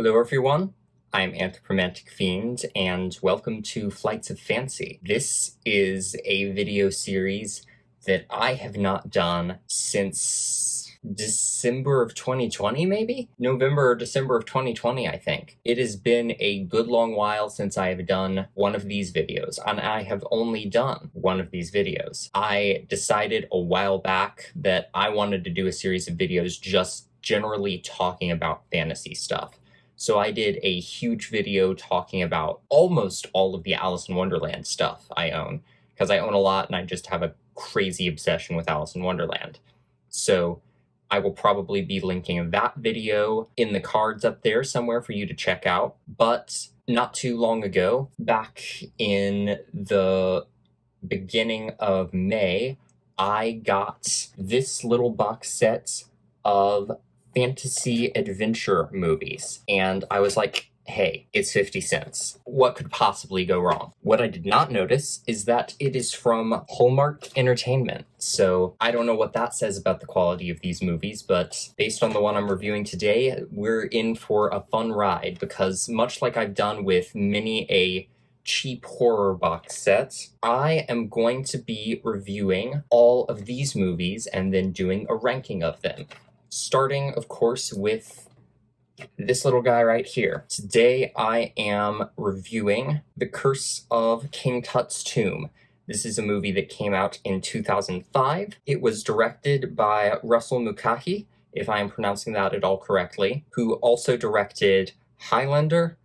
Hello everyone, I'm Anthropomantic Fiend, and welcome to Flights of Fancy. This is a video series that I have not done since December of 2020, maybe? November or December of 2020, I think. It has been a good long while since I have done one of these videos, and I have only done one of these videos. I decided a while back that I wanted to do a series of videos just generally talking about fantasy stuff. So I did a huge video talking about almost all of the Alice in Wonderland stuff I own, because I own a lot and I just have a crazy obsession with Alice in Wonderland. So I will probably be linking that video in the cards up there somewhere for you to check out. But not too long ago, back in the beginning of May, I got this little box set of fantasy adventure movies, and I was like, hey, it's 50 cents. What could possibly go wrong? What I did not notice is that it is from Hallmark Entertainment. So I don't know what that says about the quality of these movies, but based on the one I'm reviewing today, we're in for a fun ride, because much like I've done with many a cheap horror box set, I am going to be reviewing all of these movies and then doing a ranking of them. Starting, of course, with this little guy right here. Today I am reviewing The Curse of King Tut's Tomb. This is a movie that came out in 2005. It was directed by Russell Mulcahy, if I am pronouncing that at all correctly, who also directed Highlander,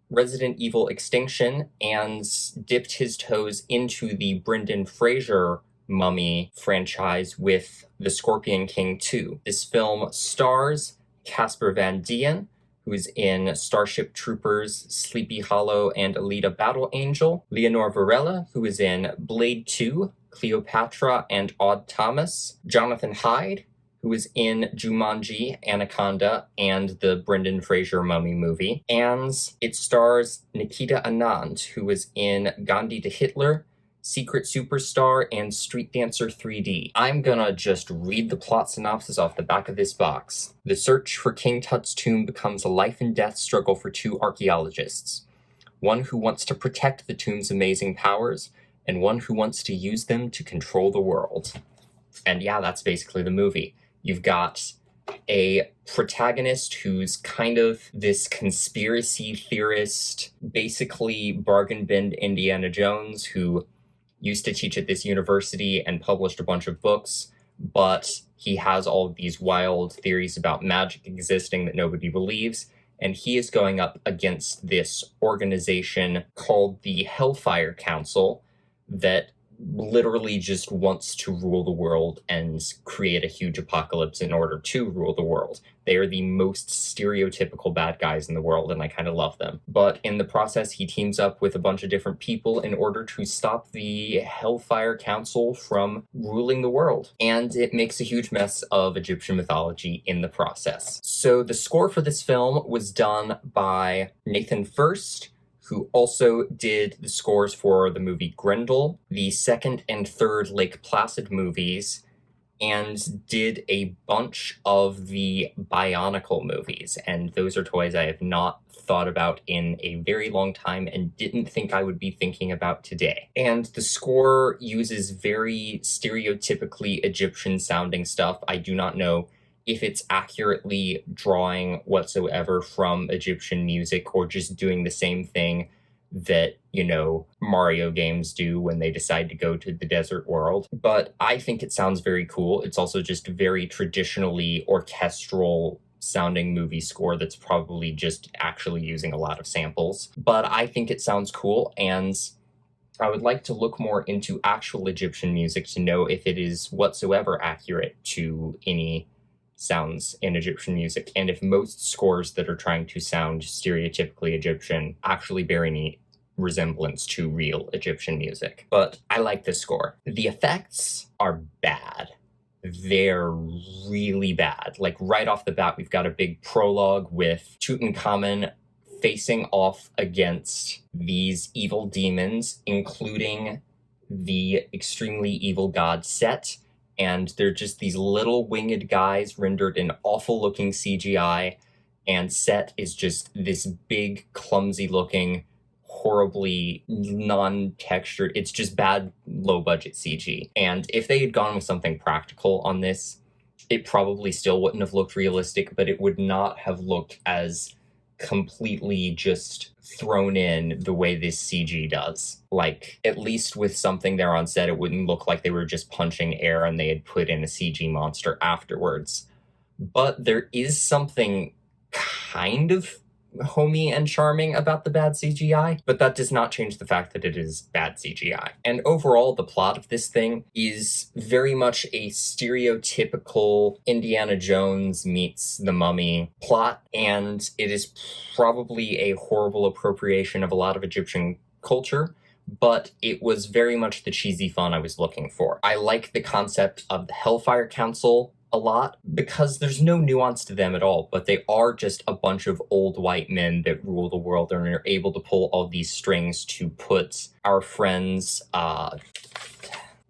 Resident Evil Extinction, and dipped his toes into the Brendan Fraser Mummy franchise with The Scorpion King 2. This film stars Casper Van Dien, who is in Starship Troopers, Sleepy Hollow, and Alita Battle Angel, Leonor Varela, who is in Blade 2, Cleopatra, and Odd Thomas, Jonathan Hyde, who is in Jumanji, Anaconda, and the Brendan Fraser Mummy movie, and it stars Nikita Anand, who was in Gandhi to Hitler, Secret Superstar, and Street Dancer 3D. I'm gonna just read the plot synopsis off the back of this box. The search for King Tut's tomb becomes a life and death struggle for two archaeologists. One who wants to protect the tomb's amazing powers, and one who wants to use them to control the world. And yeah, that's basically the movie. You've got a protagonist who's kind of this conspiracy theorist, basically bargain bin Indiana Jones, who used to teach at this university and published a bunch of books, but he has all of these wild theories about magic existing that nobody believes, and he is going up against this organization called the Hellfire Council that literally just wants to rule the world and create a huge apocalypse in order to rule the world. They are the most stereotypical bad guys in the world, and I kind of love them. But in the process, he teams up with a bunch of different people in order to stop the Hellfire Council from ruling the world. And it makes a huge mess of Egyptian mythology in the process. So the score for this film was done by Nathan First, who also did the scores for the movie Grendel, the second and third Lake Placid movies, and did a bunch of the Bionicle movies. And those are toys I have not thought about in a very long time and didn't think I would be thinking about today. And the score uses very stereotypically Egyptian sounding stuff. I do not know if it's accurately drawing whatsoever from Egyptian music or just doing the same thing that, Mario games do when they decide to go to the desert world. But I think it sounds very cool. It's also just very traditionally orchestral sounding movie score that's probably just actually using a lot of samples. But I think it sounds cool, and I would like to look more into actual Egyptian music to know if it is whatsoever accurate to any sounds in Egyptian music, and if most scores that are trying to sound stereotypically Egyptian actually bear any resemblance to real Egyptian music. But I like this score. The effects are bad. They're really bad. Like right off the bat, we've got a big prologue with Tutankhamun facing off against these evil demons, including the extremely evil god Set, and they're just these little winged guys rendered in awful looking CGI, and set is just this big, clumsy-looking, horribly non-textured, it's just bad, low-budget CG. And if they had gone with something practical on this, it probably still wouldn't have looked realistic, but it would not have looked as completely just thrown in the way this CG does. Like, at least with something there on set, it wouldn't look like they were just punching air and they had put in a CG monster afterwards. But there is something kind of homey and charming about the bad CGI, but that does not change the fact that it is bad CGI. And overall, the plot of this thing is very much a stereotypical Indiana Jones meets the Mummy plot, and it is probably a horrible appropriation of a lot of Egyptian culture, but it was very much the cheesy fun I was looking for. I like the concept of the Hellfire Council a lot because there's no nuance to them at all, but they are just a bunch of old white men that rule the world and are able to pull all these strings to put our friends,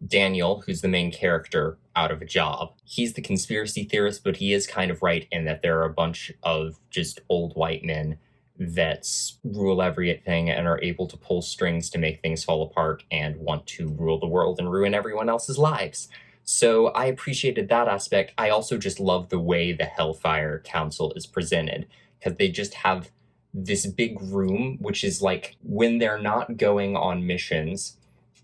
Daniel, who's the main character, out of a job. He's the conspiracy theorist, but he is kind of right in that there are a bunch of just old white men that rule everything and are able to pull strings to make things fall apart and want to rule the world and ruin everyone else's lives. So I appreciated that aspect. I also just love the way the Hellfire Council is presented, because they just have this big room, which is like when they're not going on missions,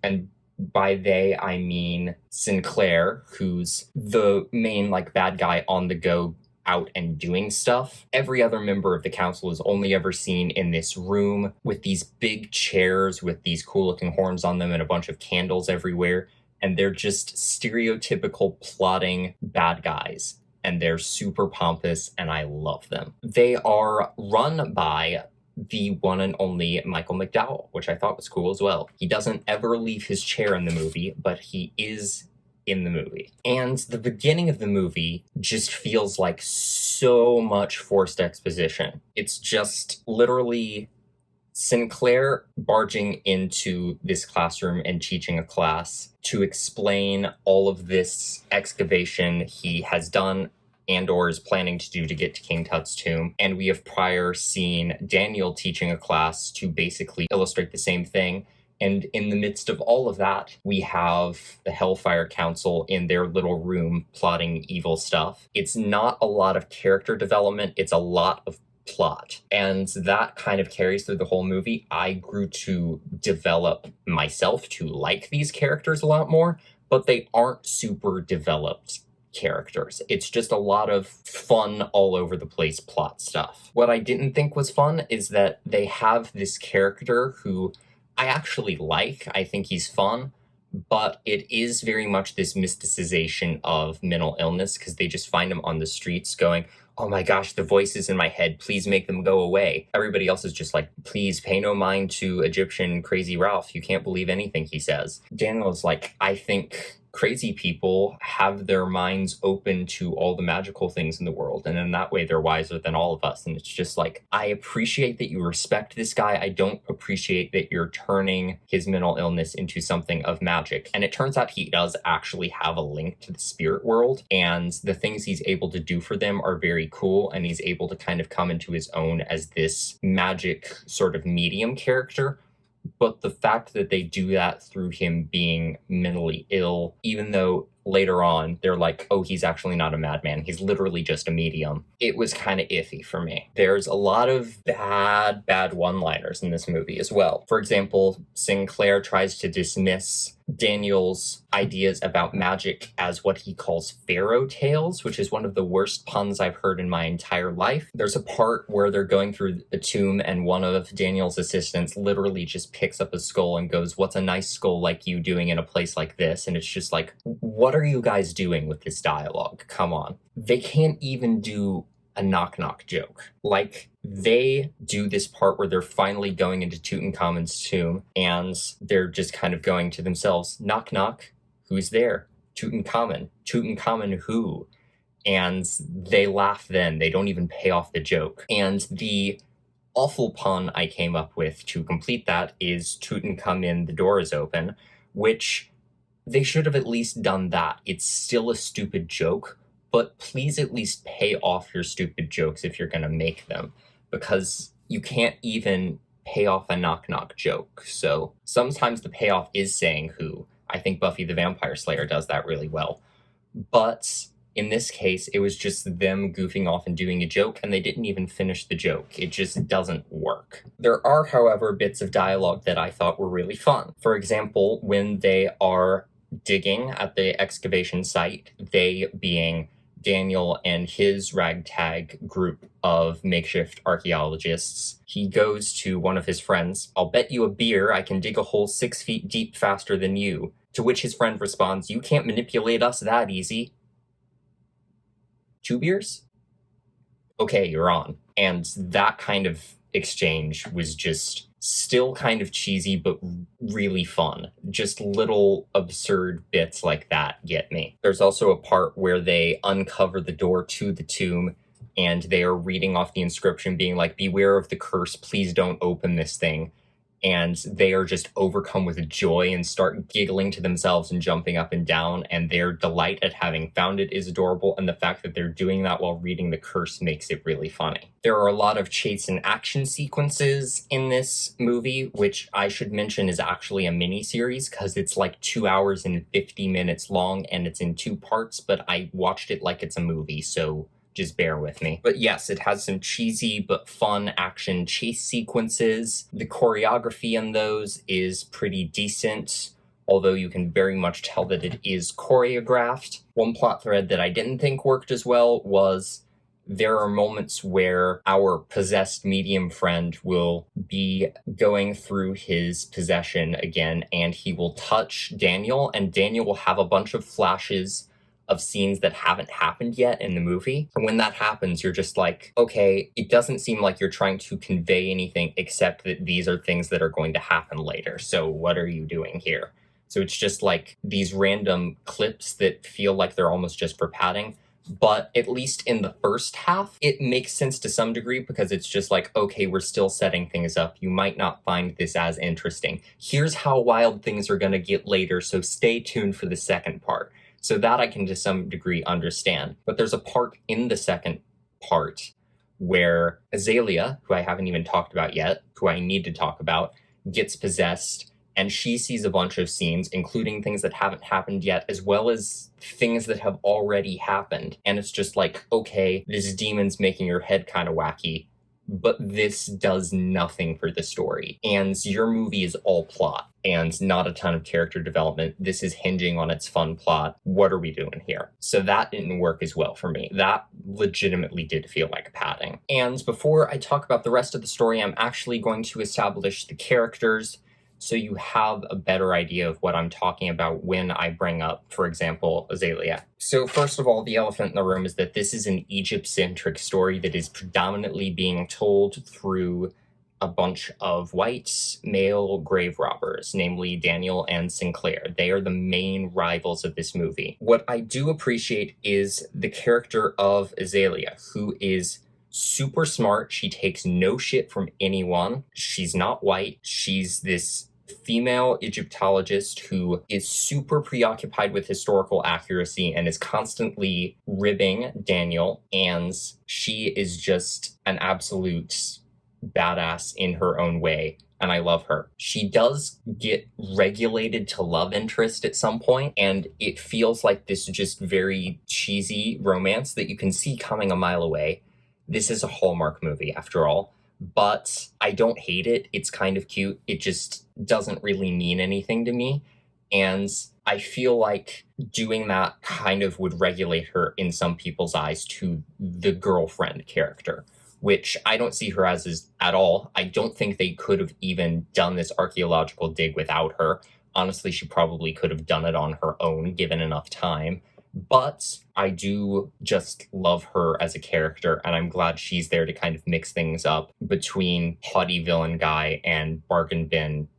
and by they, I mean Sinclair, who's the main like bad guy on the go out and doing stuff. Every other member of the council is only ever seen in this room with these big chairs with these cool looking horns on them and a bunch of candles everywhere. And they're just stereotypical plotting bad guys. And they're super pompous, and I love them. They are run by the one and only Michael McDowell, which I thought was cool as well. He doesn't ever leave his chair in the movie, but he is in the movie. And the beginning of the movie just feels like so much forced exposition. It's just literally Sinclair barging into this classroom and teaching a class to explain all of this excavation he has done and or is planning to do to get to King Tut's tomb. And we have prior seen Daniel teaching a class to basically illustrate the same thing. And in the midst of all of that, we have the Hellfire Council in their little room plotting evil stuff. It's not a lot of character development, it's a lot of plot. And that kind of carries through the whole movie. I grew to develop myself to like these characters a lot more, but they aren't super developed characters. It's just a lot of fun all over the place plot stuff. What I didn't think was fun is that they have this character who I actually like. I think he's fun, but it is very much this mysticization of mental illness, because they just find him on the streets going, "Oh my gosh, the voices in my head, please make them go away." Everybody else is just like, "Please pay no mind to Egyptian Crazy Ralph. You can't believe anything he says." Daniel is like, "I think crazy people have their minds open to all the magical things in the world, and in that way they're wiser than all of us." And it's just like, I appreciate that you respect this guy. I don't appreciate that you're turning his mental illness into something of magic. And it turns out he does actually have a link to the spirit world, and the things he's able to do for them are very cool, and he's able to kind of come into his own as this magic sort of medium character. But the fact that they do that through him being mentally ill, even though later on they're like, "Oh, he's actually not a madman, he's literally just a medium," it was kind of iffy for me. There's a lot of bad one-liners in this movie as well. For example, Sinclair tries to dismiss Daniel's ideas about magic as what he calls pharaoh tales, which is one of the worst puns I've heard in my entire life. There's a part where they're going through a tomb and one of Daniel's assistants literally just picks up a skull and goes, "What's a nice skull like you doing in a place like this?" And it's just like, what are you guys doing with this dialogue? Come on. They can't even do a knock-knock joke. Like, they do this part where they're finally going into Tutankhamun's tomb, and they're just kind of going to themselves, "Knock, knock, who's there?" "Tutankhamun." "Tutankhamun who?" And they laugh then. They don't even pay off the joke. And the awful pun I came up with to complete that is "Tutankhamun, the door is open," which they should have at least done that. It's still a stupid joke, but please at least pay off your stupid jokes if you're gonna make them, because you can't even pay off a knock-knock joke. So sometimes the payoff is saying who. I think Buffy the Vampire Slayer does that really well. But in this case, it was just them goofing off and doing a joke, and they didn't even finish the joke. It just doesn't work. There are, however, bits of dialogue that I thought were really fun. For example, when they are digging at the excavation site, they being Daniel and his ragtag group of makeshift archaeologists, he goes to one of his friends. "I'll bet you a beer I can dig a hole 6 feet deep faster than you." To which his friend responds, "You can't manipulate us that easy." 2 beers? Okay, you're on. And that kind of exchange was just still kind of cheesy, but really fun. Just little absurd bits like that get me. There's also a part where they uncover the door to the tomb, and they are reading off the inscription being like, "Beware of the curse, please don't open this thing." And they are just overcome with joy and start giggling to themselves and jumping up and down, and their delight at having found it is adorable, and the fact that they're doing that while reading the curse makes it really funny. There are a lot of chase and action sequences in this movie, which I should mention is actually a mini-series, because it's like 2 hours and 50 minutes long, and it's in 2 parts, but I watched it like it's a movie, so just bear with me. But yes, it has some cheesy but fun action chase sequences. The choreography in those is pretty decent, although you can very much tell that it is choreographed. One plot thread that I didn't think worked as well was there are moments where our possessed medium friend will be going through his possession again, and he will touch Daniel, and Daniel will have a bunch of flashes of scenes that haven't happened yet in the movie. And when that happens, you're just like, okay, it doesn't seem like you're trying to convey anything except that these are things that are going to happen later. So what are you doing here? So it's just like these random clips that feel like they're almost just for padding. But at least in the first half, it makes sense to some degree, because it's just like, okay, we're still setting things up. You might not find this as interesting. Here's how wild things are going to get later, so stay tuned for the second part. So that I can to some degree understand. But there's a part in the second part where Azalea, who I haven't even talked about yet, who I need to talk about, gets possessed, and she sees a bunch of scenes, including things that haven't happened yet, as well as things that have already happened. And it's just like, okay, this demon's making your head kind of wacky, but this does nothing for the story. And your movie is all plot and not a ton of character development. This is hinging on its fun plot. What are we doing here? So that didn't work as well for me. That legitimately did feel like padding. And before I talk about the rest of the story, I'm actually going to establish the characters so you have a better idea of what I'm talking about when I bring up, for example, Azalea. So first of all, the elephant in the room is that this is an Egypt-centric story that is predominantly being told through a bunch of white male grave robbers, namely Daniel and Sinclair. They are the main rivals of this movie. What I do appreciate is the character of Azalea, who is super smart. She takes no shit from anyone. She's not white. She's this female Egyptologist who is super preoccupied with historical accuracy and is constantly ribbing Daniel, and she is just an absolute badass in her own way, and I love her. She does get regulated to love interest at some point, and it feels like this just very cheesy romance that you can see coming a mile away. This is a Hallmark movie, after all, but I don't hate it. It's kind of cute. It just doesn't really mean anything to me, and I feel like doing that kind of would regulate her in some people's eyes to the girlfriend character, which I don't see her as at all. I don't think they could have even done this archaeological dig without her. Honestly, she probably could have done it on her own, given enough time. But I do just love her as a character, and I'm glad she's there to kind of mix things up between haughty villain guy and bargain bin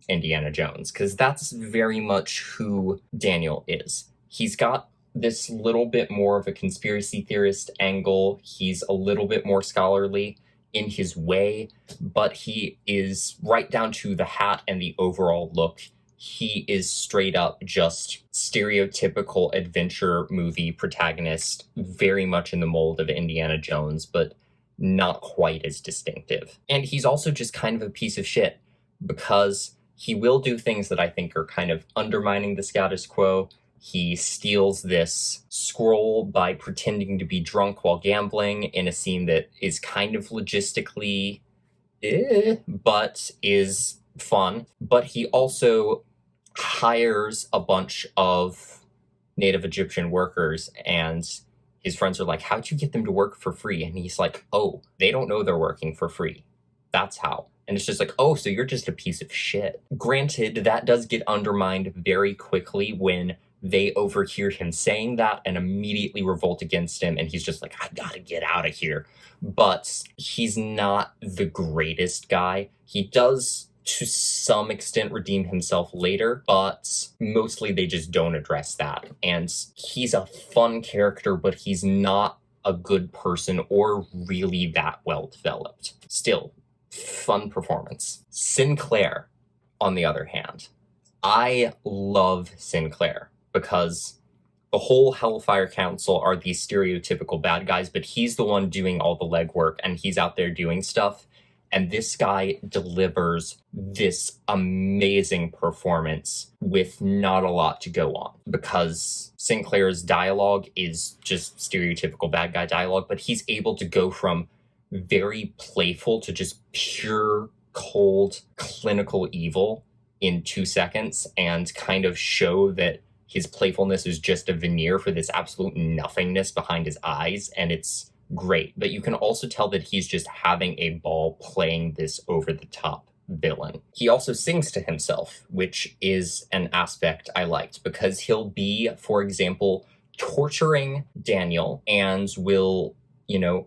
Indiana Jones, because that's very much who Daniel is. He's got this little bit more of a conspiracy theorist angle. He's a little bit more scholarly in his way, but he is right down to the hat and the overall look. he is straight up just stereotypical adventure movie protagonist, very much in the mold of Indiana Jones, but not quite as distinctive. And he's also just kind of a piece of shit, because he will do things that I think are kind of undermining the status quo. He steals this scroll by pretending to be drunk while gambling in a scene that is kind of logistically but is fun. But he also hires a bunch of native Egyptian workers, and his friends are like, how'd you get them to work for free? And he's like, oh, they don't know they're working for free. That's how. And it's just like, oh, so you're just a piece of shit. Granted, that does get undermined very quickly when they overhear him saying that and immediately revolt against him, and he's just like, I gotta get out of here. But he's not the greatest guy. He does, to some extent, redeem himself later, but mostly they just don't address that. And he's a fun character, but he's not a good person or really that well developed. Still, fun performance. Sinclair, on the other hand, I love Sinclair because the whole Hellfire Council are these stereotypical bad guys, but he's the one doing all the legwork and he's out there doing stuff. And this guy delivers this amazing performance with not a lot to go on, because Sinclair's dialogue is just stereotypical bad guy dialogue, but he's able to go from very playful to just pure, cold, clinical evil in 2 seconds, and kind of show that his playfulness is just a veneer for this absolute nothingness behind his eyes, and it's great. But you can also tell that he's just having a ball playing this over-the-top villain. He also sings to himself, which is an aspect I liked, because he'll be, for example, torturing Daniel and will,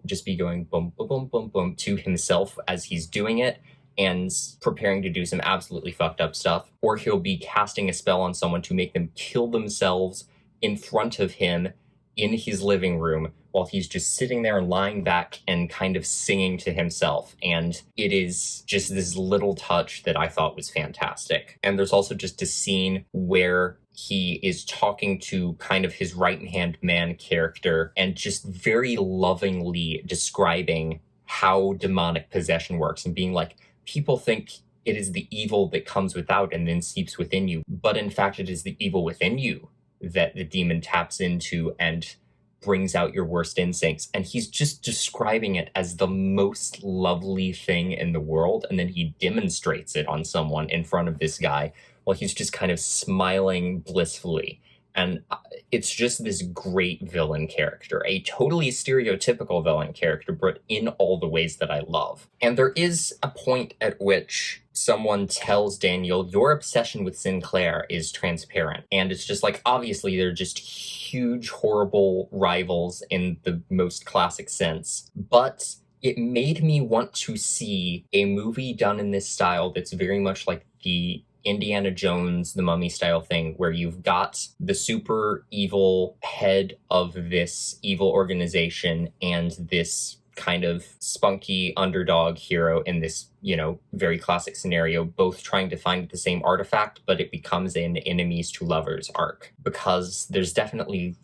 just be going boom, boom, boom, boom, boom to himself as he's doing it, and preparing to do some absolutely fucked up stuff. Or he'll be casting a spell on someone to make them kill themselves in front of him in his living room while he's just sitting there lying back and kind of singing to himself. And it is just this little touch that I thought was fantastic. And there's also just a scene where he is talking to kind of his right-hand man character and just very lovingly describing how demonic possession works and being like, people think it is the evil that comes without and then seeps within you, but in fact it is the evil within you that the demon taps into and brings out your worst instincts. And he's just describing it as the most lovely thing in the world, and then he demonstrates it on someone in front of this guy while he's just kind of smiling blissfully. And it's just this great villain character, a totally stereotypical villain character, but in all the ways that I love. And there is a point at which someone tells Daniel, your obsession with Sinclair is transparent. And it's just like, obviously, they're just huge, horrible rivals in the most classic sense. But it made me want to see a movie done in this style that's very much like the Indiana Jones, the Mummy style thing, where you've got the super evil head of this evil organization and this kind of spunky underdog hero in this, very classic scenario, both trying to find the same artifact, but it becomes an enemies to lovers arc. Because there's definitely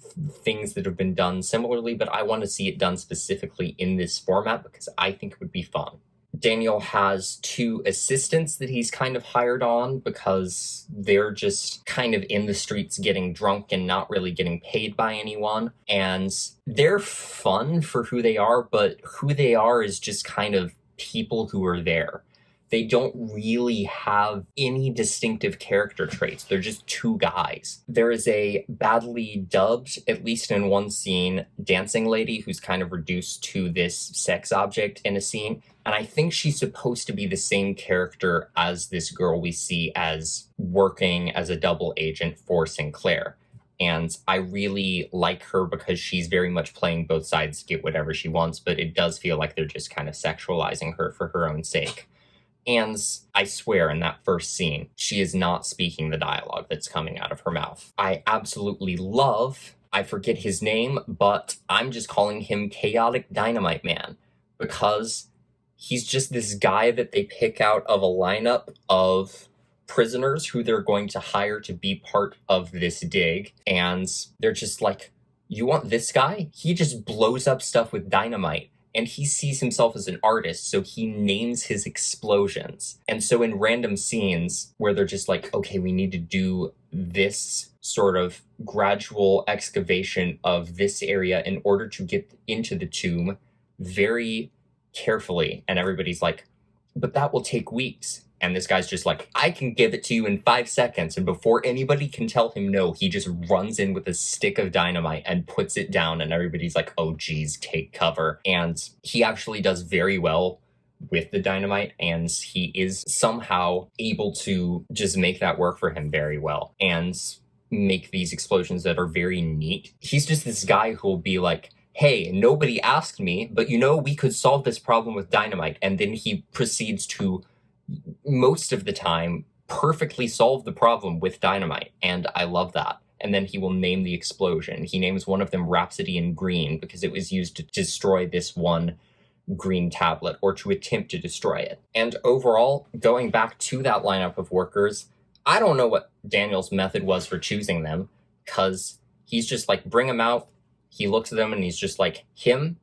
things that have been done similarly, but I want to see it done specifically in this format because I think it would be fun. Daniel has 2 assistants that he's kind of hired on because they're just kind of in the streets getting drunk and not really getting paid by anyone. And they're fun for who they are, but who they are is just kind of people who are there. They don't really have any distinctive character traits. They're just 2 guys. There is a badly dubbed, at least in one scene, dancing lady who's kind of reduced to this sex object in a scene. And I think she's supposed to be the same character as this girl we see as working as a double agent for Sinclair. And I really like her because she's very much playing both sides to get whatever she wants, but it does feel like they're just kind of sexualizing her for her own sake. And I swear in that first scene, she is not speaking the dialogue that's coming out of her mouth. I absolutely love, I forget his name, but I'm just calling him Chaotic Dynamite Man, because he's just this guy that they pick out of a lineup of prisoners who they're going to hire to be part of this dig, and they're just like, you want this guy? He just blows up stuff with dynamite. And he sees himself as an artist, so he names his explosions. And so in random scenes where they're just like, okay, we need to do this sort of gradual excavation of this area in order to get into the tomb very carefully. And everybody's like, but that will take weeks. And this guy's just like, I can give it to you in 5 seconds. And before anybody can tell him no, he just runs in with a stick of dynamite and puts it down. And everybody's like, oh, geez, take cover. And he actually does very well with the dynamite. And he is somehow able to just make that work for him very well and make these explosions that are very neat. He's just this guy who will be like, hey, nobody asked me, but we could solve this problem with dynamite. And then he proceeds to, most of the time, perfectly solve the problem with dynamite. And I love that. And then he will name the explosion. He names one of them Rhapsody in Green because it was used to destroy this one green tablet, or to attempt to destroy it. And overall, going back to that lineup of workers, I don't know what Daniel's method was for choosing them, because he's just like, bring them out. He looks at them and he's just like, him,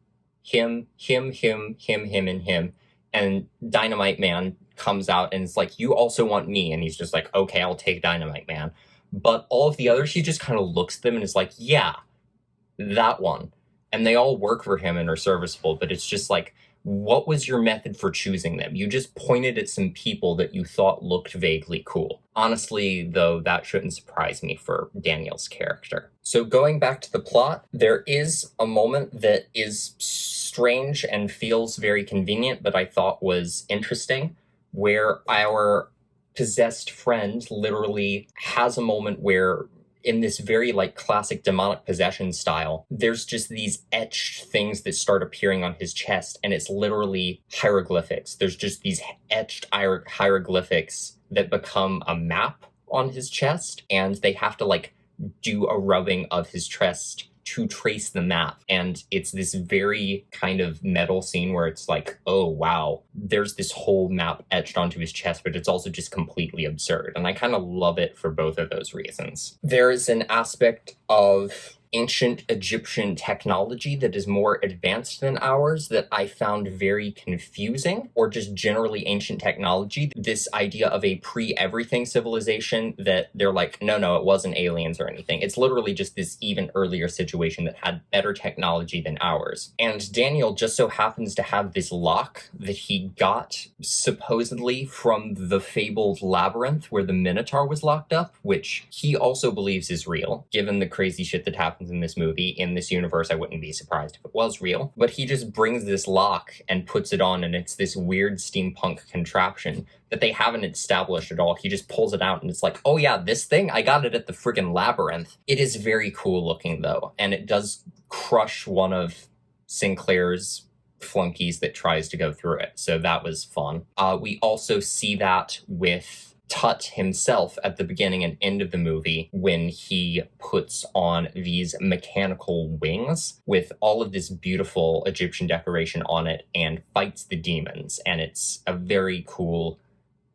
and him. And Dynamite Man comes out and it's like, you also want me. And he's just like, okay, I'll take Dynamite Man. But all of the others, he just kind of looks at them and is like, yeah, that one. And they all work for him and are serviceable. But it's just like, what was your method for choosing them? You just pointed at some people that you thought looked vaguely cool. Honestly, though, that shouldn't surprise me for Daniel's character. So going back to the plot, there is a moment that is strange and feels very convenient, but I thought was interesting, where our possessed friend literally has a moment where, in this very classic demonic possession style, there's just these etched things that start appearing on his chest, and it's literally hieroglyphics. There's just these etched hieroglyphics that become a map on his chest, and they have to do a rubbing of his chest to trace the map. And it's this very kind of metal scene where it's like, oh wow, there's this whole map etched onto his chest, but it's also just completely absurd. And I kind of love it for both of those reasons. There's an aspect of ancient Egyptian technology that is more advanced than ours that I found very confusing, or just generally ancient technology. This idea of a pre-everything civilization that they're like, no, it wasn't aliens or anything. It's literally just this even earlier situation that had better technology than ours. And Daniel just so happens to have this lock that he got supposedly from the fabled labyrinth where the Minotaur was locked up, which he also believes is real. Given the crazy shit that happens in this movie, in this universe, I wouldn't be surprised if it was real. But he just brings this lock and puts it on, and it's this weird steampunk contraption that they haven't established at all. He just pulls it out and it's like, oh yeah, this thing, I got it at the friggin' labyrinth. It is very cool looking though, and it does crush one of Sinclair's flunkies that tries to go through it, so that was fun. We also see that with Tut himself at the beginning and end of the movie when he puts on these mechanical wings with all of this beautiful Egyptian decoration on it and fights the demons, and it's a very cool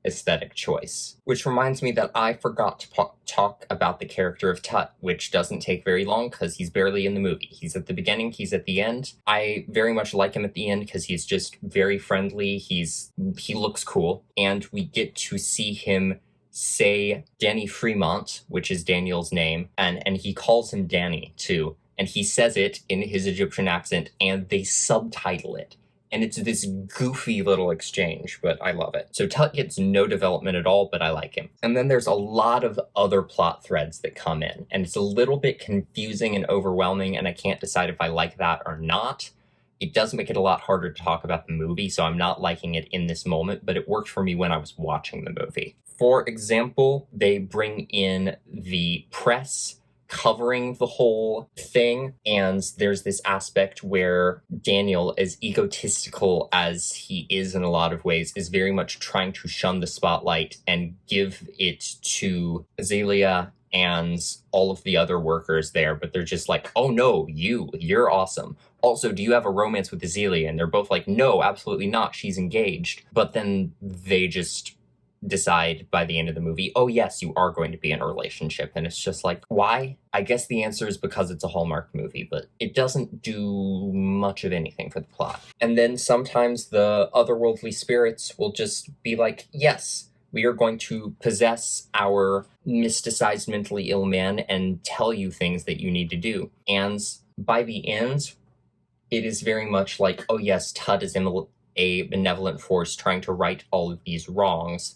aesthetic choice. Which reminds me that I forgot to talk about the character of Tut, which doesn't take very long because he's barely in the movie. He's at the beginning, he's at the end. I very much like him at the end because he's just very friendly, he looks cool, and we get to see him say Danny Fremont, which is Daniel's name, and he calls him Danny too, and he says it in his Egyptian accent, and they subtitle it. And it's this goofy little exchange, but I love it. So Tut gets no development at all, but I like him. And then there's a lot of other plot threads that come in, and it's a little bit confusing and overwhelming, and I can't decide if I like that or not. It does make it a lot harder to talk about the movie, so I'm not liking it in this moment, but it worked for me when I was watching the movie. For example, they bring in the press covering the whole thing, and there's this aspect where Daniel, as egotistical as he is in a lot of ways, is very much trying to shun the spotlight and give it to Azalea and all of the other workers there, but they're just like, oh no, you're awesome. Also, do you have a romance with Azalea? And they're both like, no, absolutely not, she's engaged. But then they just decide by the end of the movie, oh yes, you are going to be in a relationship. And it's just like, why? I guess the answer is because it's a Hallmark movie, but it doesn't do much of anything for the plot. And then sometimes the otherworldly spirits will just be like, yes, we are going to possess our mysticized mentally ill man and tell you things that you need to do. And by the end, it is very much like, oh yes, Tut is a benevolent force trying to right all of these wrongs.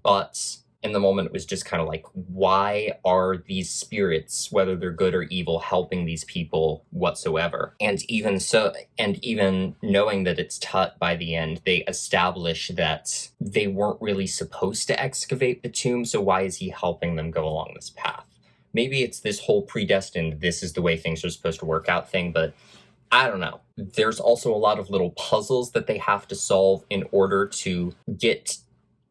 But in the moment, it was just kind of like, why are these spirits, whether they're good or evil, helping these people whatsoever? And even knowing that it's Tut by the end, they establish that they weren't really supposed to excavate the tomb, so why is he helping them go along this path? Maybe it's this whole predestined, this is the way things are supposed to work out thing, but I don't know. There's also a lot of little puzzles that they have to solve in order to get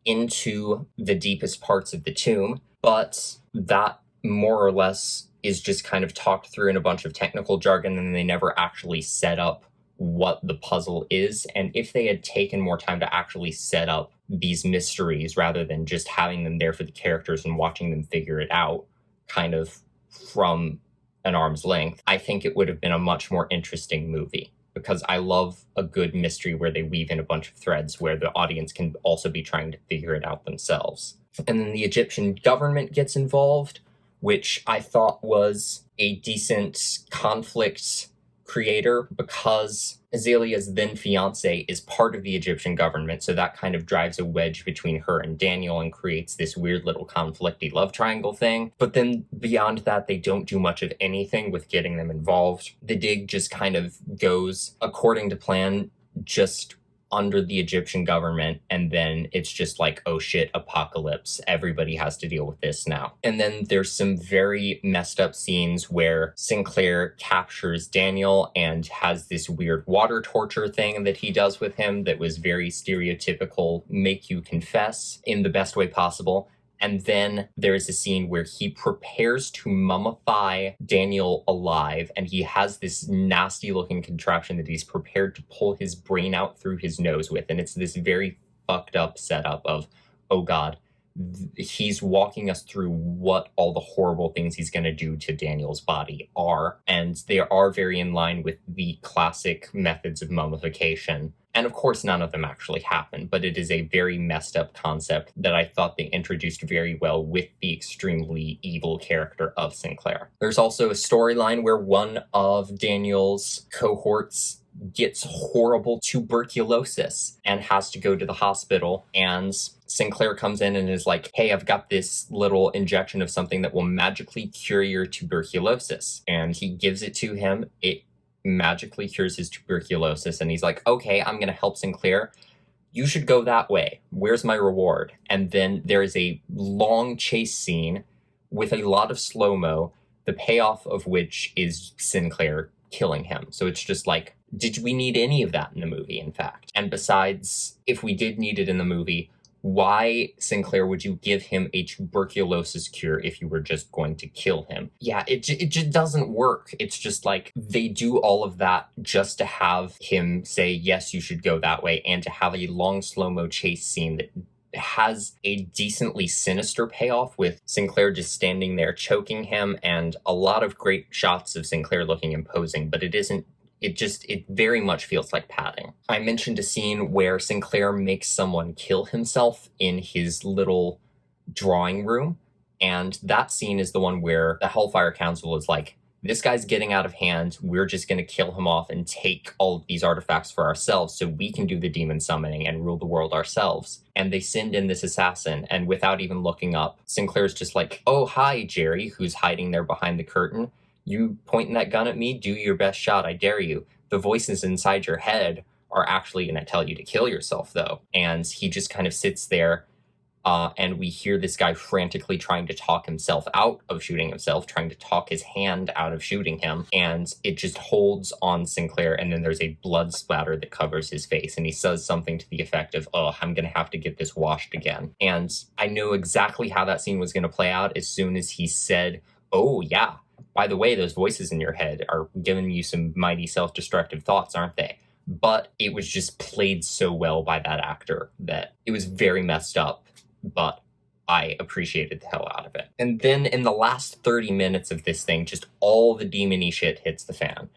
into the deepest parts of the tomb, but that more or less is just kind of talked through in a bunch of technical jargon, and they never actually set up what the puzzle is. And if they had taken more time to actually set up these mysteries rather than just having them there for the characters and watching them figure it out kind of from an arm's length, I think it would have been a much more interesting movie. Because I love a good mystery where they weave in a bunch of threads where the audience can also be trying to figure it out themselves. And then the Egyptian government gets involved, which I thought was a decent conflict creator because Azalea's then fiance is part of the Egyptian government, so that kind of drives a wedge between her and Daniel and creates this weird little conflicty love triangle thing. But then beyond that, they don't do much of anything with getting them involved. The dig just kind of goes according to plan, just under the Egyptian government, and then it's just like, oh shit, apocalypse. Everybody has to deal with this now. And then there's some very messed up scenes where Sinclair captures Daniel and has this weird water torture thing that he does with him that was very stereotypical, make you confess in the best way possible. And then there's a scene where he prepares to mummify Daniel alive, and he has this nasty looking contraption that he's prepared to pull his brain out through his nose with. And it's this very fucked up setup of, oh God, he's walking us through what all the horrible things he's going to do to Daniel's body are. And they are very in line with the classic methods of mummification. And of course, none of them actually happen, but it is a very messed up concept that I thought they introduced very well with the extremely evil character of Sinclair. There's also a storyline where one of Daniel's cohorts gets horrible tuberculosis and has to go to the hospital, and Sinclair comes in and is like, hey, I've got this little injection of something that will magically cure your tuberculosis. And he gives it to him. It magically cures his tuberculosis, and he's like, okay, I'm gonna help Sinclair. You should go that way. Where's my reward? And then there is a long chase scene with a lot of slow-mo, the payoff of which is Sinclair killing him. So it's just like, did we need any of that in the movie, in fact? And besides, if we did need it in the movie, why, Sinclair, would you give him a tuberculosis cure if you were just going to kill him? Yeah, it just doesn't work. It's just like they do all of that just to have him say, yes, you should go that way, and to have a long slow-mo chase scene that has a decently sinister payoff with Sinclair just standing there choking him, and a lot of great shots of Sinclair looking imposing, but it very much feels like padding. I mentioned a scene where Sinclair makes someone kill himself in his little drawing room, and that scene is the one where the Hellfire Council is like, this guy's getting out of hand, we're just going to kill him off and take all of these artifacts for ourselves so we can do the demon summoning and rule the world ourselves. And they send in this assassin, and without even looking up, Sinclair's just like, oh, hi, Jerry, who's hiding there behind the curtain. You pointing that gun at me? Do your best shot, I dare you. The voices inside your head are actually going to tell you to kill yourself, though. And he just kind of sits there, and we hear this guy frantically trying to talk himself out of shooting himself, trying to talk his hand out of shooting him, and it just holds on Sinclair, and then there's a blood splatter that covers his face, and he says something to the effect of, oh, I'm going to have to get this washed again. And I knew exactly how that scene was going to play out as soon as he said, oh, yeah, by the way, those voices in your head are giving you some mighty self-destructive thoughts, aren't they? But it was just played so well by that actor that it was very messed up, but I appreciated the hell out of it. And then in the last 30 minutes of this thing, just all the demon-y shit hits the fan.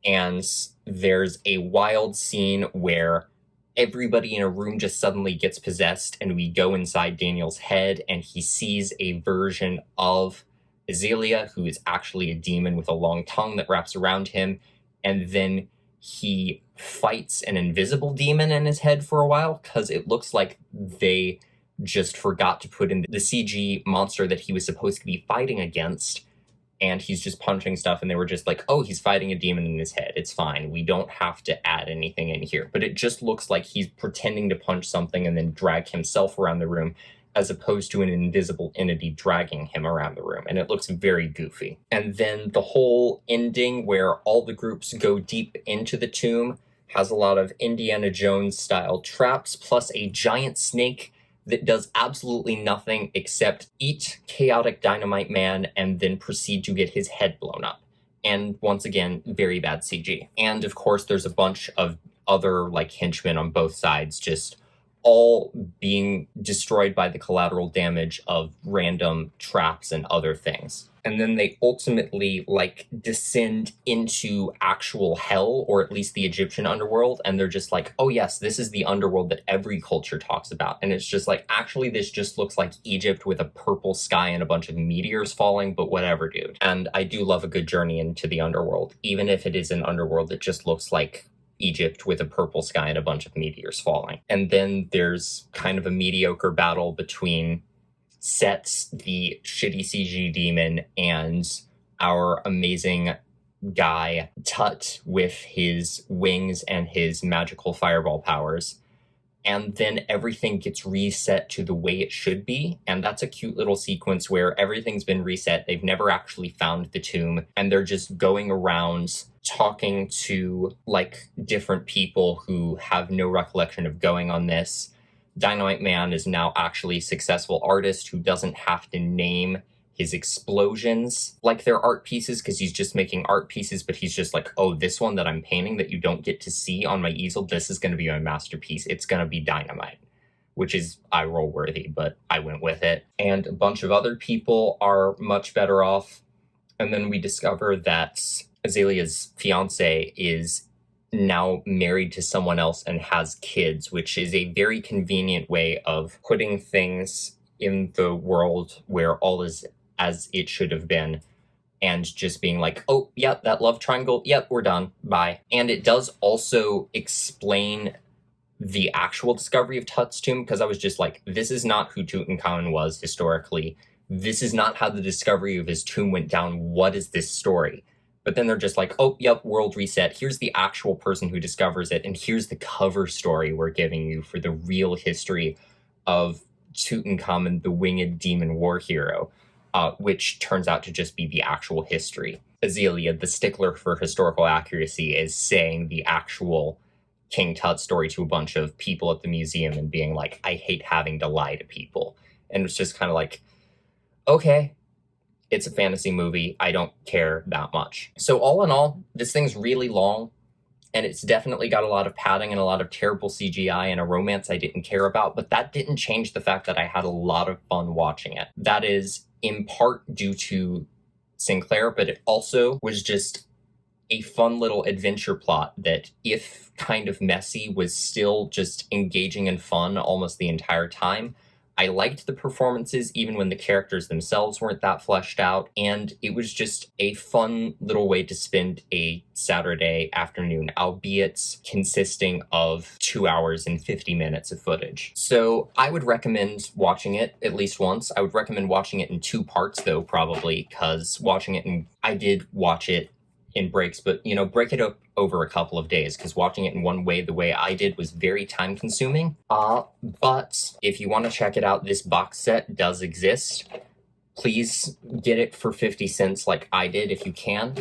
And there's a wild scene where everybody in a room just suddenly gets possessed, and we go inside Daniel's head, and he sees a version of Azalea, who is actually a demon with a long tongue that wraps around him, and then he fights an invisible demon in his head for a while, because it looks like they just forgot to put in the CG monster that he was supposed to be fighting against, and he's just punching stuff, and they were just like, oh, he's fighting a demon in his head. It's fine. We don't have to add anything in here. But it just looks like he's pretending to punch something and then drag himself around the room, as opposed to an invisible entity dragging him around the room. And it looks very goofy. And then the whole ending where all the groups go deep into the tomb has a lot of Indiana Jones style traps, plus a giant snake that does absolutely nothing except eat chaotic dynamite man and then proceed to get his head blown up. And once again, very bad CG. And of course, there's a bunch of other like henchmen on both sides, just all being destroyed by the collateral damage of random traps and other things. And then they ultimately like descend into actual hell, or at least the Egyptian underworld, and they're just like, oh yes, this is the underworld that every culture talks about. And it's just like, actually this just looks like Egypt with a purple sky and a bunch of meteors falling, but whatever, dude. And I do love a good journey into the underworld, even if it is an underworld that just looks like Egypt with a purple sky and a bunch of meteors falling. And then there's kind of a mediocre battle between Sets, the shitty CG demon, and our amazing guy, Tut, with his wings and his magical fireball powers. And then everything gets reset to the way it should be. And that's a cute little sequence where everything's been reset. They've never actually found the tomb, and they're just going around talking to like different people who have no recollection of going on this. Dynamite Man is now actually a successful artist who doesn't have to name his explosions like they're art pieces, because he's just making art pieces, but he's just like, oh, this one that I'm painting that you don't get to see on my easel, this is going to be my masterpiece. It's going to be dynamite, which is eye-roll worthy, but I went with it. And a bunch of other people are much better off. And then we discover that Azalea's fiance is now married to someone else and has kids, which is a very convenient way of putting things in the world where all is as it should have been, and just being like, oh, yep, that love triangle, yep, we're done, bye. And it does also explain the actual discovery of Tut's tomb, because I was just like, this is not who Tutankhamun was historically. This is not how the discovery of his tomb went down. What is this story? But then they're just like, oh, yep, world reset. Here's the actual person who discovers it, and here's the cover story we're giving you for the real history of Tutankhamun, the winged demon war hero, which turns out to just be the actual history. Azalea, the stickler for historical accuracy, is saying the actual King Tut story to a bunch of people at the museum and being like, I hate having to lie to people. And it's just kind of like, okay, it's a fantasy movie. I don't care that much. So all in all, this thing's really long, and it's definitely got a lot of padding and a lot of terrible CGI and a romance I didn't care about, but that didn't change the fact that I had a lot of fun watching it. That is in part due to Sinclair, but it also was just a fun little adventure plot that, if kind of messy, was still just engaging and fun almost the entire time. I liked the performances even when the characters themselves weren't that fleshed out, and it was just a fun little way to spend a Saturday afternoon, albeit consisting of 2 hours and 50 minutes of footage. So I would recommend watching it at least once. I would recommend watching it in 2 parts though, probably, because I did watch it in breaks, but break it up over a couple of days, because watching it in one way, the way I did, was very time consuming. But if you want to check it out, this box set does exist. Please get it for 50 cents like I did if you can.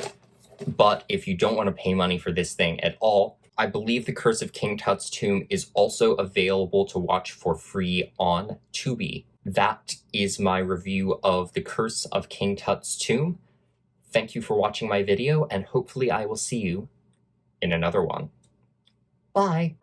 But if you don't want to pay money for this thing at all, I believe The Curse of King Tut's Tomb is also available to watch for free on Tubi. That is my review of The Curse of King Tut's Tomb. Thank you for watching my video, and hopefully I will see you in another one. Bye!